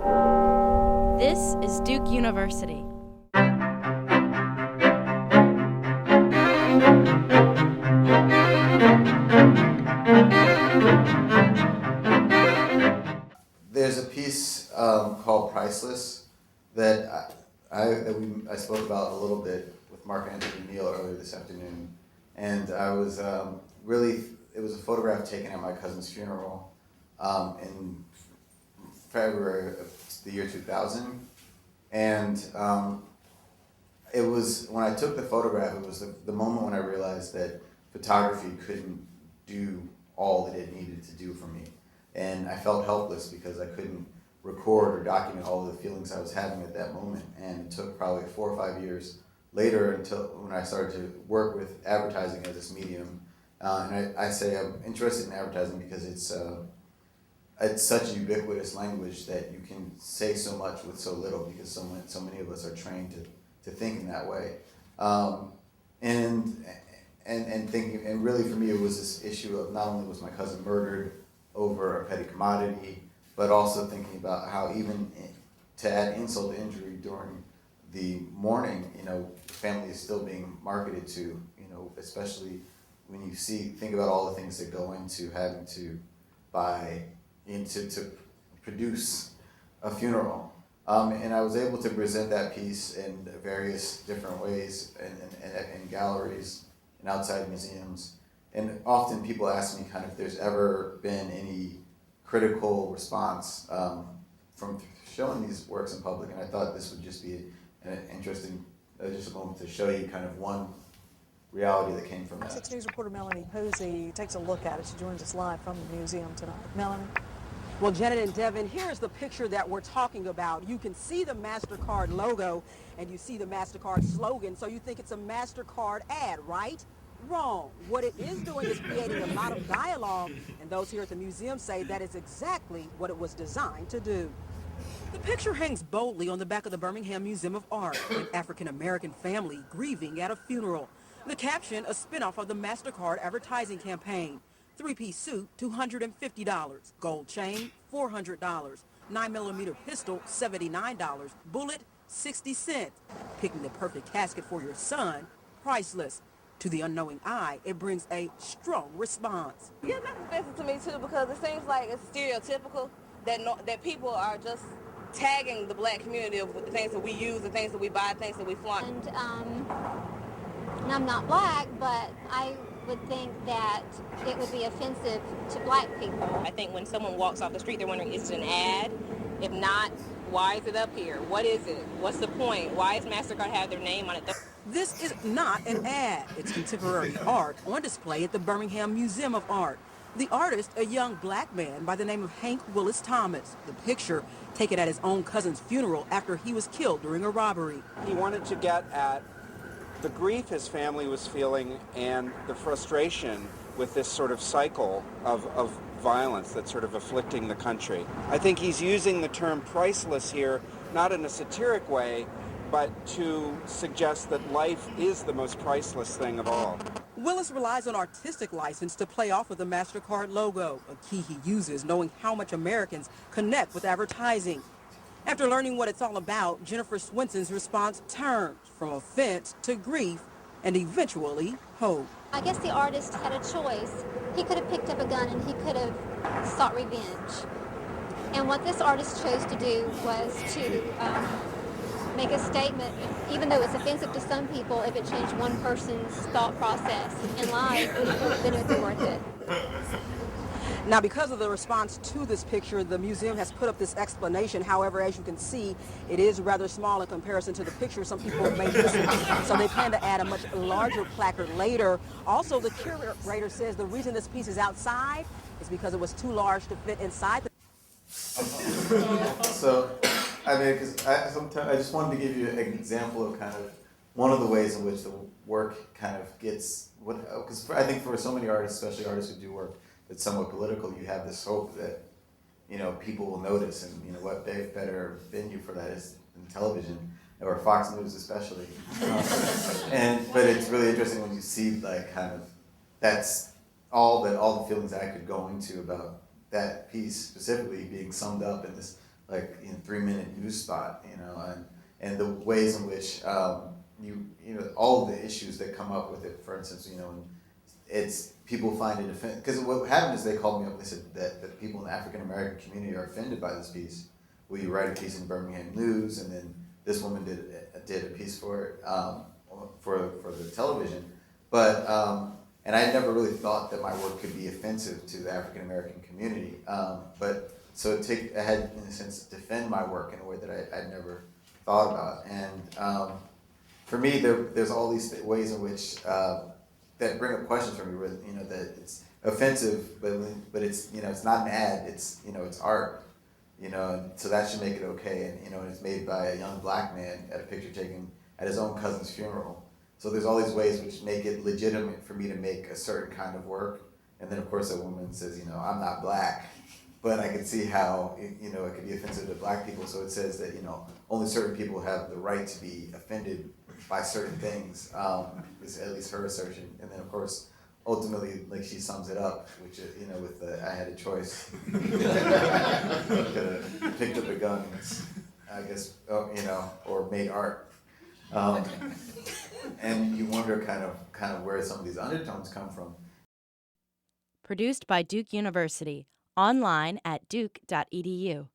This is Duke University. There's a piece called Priceless that I spoke about a little bit with Mark Anthony Neal earlier this afternoon, and I was it was a photograph taken at my cousin's funeral in February of the year 2000, and it was when I took the photograph. It was the moment when I realized that photography couldn't do all that it needed to do for me. And I felt helpless because I couldn't record or document all of the feelings I was having at that moment. And it took probably 4 or 5 years later until when I started to work with advertising as this medium. And I say I'm interested in advertising because it's such a ubiquitous language that you can say so much with so little, because so many of us are trained to think in that way. And thinking, and really for me it was this issue of not only was my cousin murdered over a petty commodity, but also thinking about how even to add insult to injury during the mourning, the family is still being marketed to, especially when you think about all the things that go into having to to produce a funeral. And I was able to present that piece in various different ways in galleries and outside museums. And often people ask me kind of if there's ever been any critical response from showing these works in public, and I thought this would just be an interesting, just a moment to show you kind of one reality that came from that. 6 News reporter Melanie Posey takes a look at it. She joins us live from the museum tonight. Melanie? Well, Janet and Devin, here's the picture that we're talking about. You can see the MasterCard logo and you see the MasterCard slogan, so you think it's a MasterCard ad, right? Wrong. What it is doing is creating a lot of dialogue, and those here at the museum say that is exactly what it was designed to do. The picture hangs boldly on the back of the Birmingham Museum of Art, an African-American family grieving at a funeral. The caption, a spinoff of the MasterCard advertising campaign. 3-piece suit, $250. Gold chain, $400. 9mm pistol, $79. Bullet, 60 cents. Picking the perfect casket for your son, priceless. To the unknowing eye, it brings a strong response. Yeah, that's offensive to me too, because it seems like it's stereotypical that people are just tagging the black community with the things that we use, the things that we buy, things that we flaunt. And I'm not black, but I would think that it would be offensive to black people. I think when someone walks off the street, they're wondering, is it an ad? If not, why is it up here? What is it? What's the point? Why does MasterCard have their name on it? This is not an ad. It's contemporary art on display at the Birmingham Museum of Art. The artist, a young black man by the name of Hank Willis Thomas. The picture taken at his own cousin's funeral after he was killed during a robbery. He wanted to get at the grief his family was feeling and the frustration with this sort of cycle of violence that's sort of afflicting the country. I think he's using the term priceless here, not in a satiric way, but to suggest that life is the most priceless thing of all. Willis relies on artistic license to play off of the MasterCard logo, a key he uses knowing how much Americans connect with advertising. After learning what it's all about, Jennifer Swenson's response turns from offense to grief and eventually hope. I guess the artist had a choice. He could have picked up a gun and he could have sought revenge. And what this artist chose to do was to make a statement, even though it's offensive to some people. If it changed one person's thought process in life, then it would be worth it. Now, because of the response to this picture, the museum has put up this explanation. However, as you can see, it is rather small in comparison to the picture some people may miss it. So they plan to add a much larger placard later. Also, the curator says the reason this piece is outside is because it was too large to fit inside the... So, I mean, because I just wanted to give you an example of kind of one of the ways in which the work kind of gets, because I think for so many artists, especially artists who do work that's somewhat political, you have this hope that, people will notice, and what better venue for that is in television, or Fox News especially. But it's really interesting when you see that's all the feelings I could go into about that piece specifically being summed up in this 3 3-minute news spot, and the ways in which all of the issues that come up with it. For instance, it's people find it offensive because what happened is they called me up and they said that people in the African American community are offended by this piece. Will you write a piece in Birmingham News? And then this woman did a piece for it for the television, but and I never really thought that my work could be offensive to the African American community. But so I had, in a sense, defend my work in a way that I'd never thought about. And for me, there's all these ways in which that bring up questions for me. Where, that it's offensive, but it's it's not an ad. It's it's art. And so that should make it okay. And it's made by a young black man at a picture taken at his own cousin's funeral. So there's all these ways which make it legitimate for me to make a certain kind of work. And then of course a woman says, I'm not black, but I can see how it could be offensive to black people. So it says that only certain people have the right to be offended by certain things. Is at least her assertion. And then of course, ultimately, like she sums it up, which with the I had a choice. Could have picked up a gun, I guess, or made art. And you wonder kind of where some of these undertones come from. Produced by Duke University. Online at duke.edu.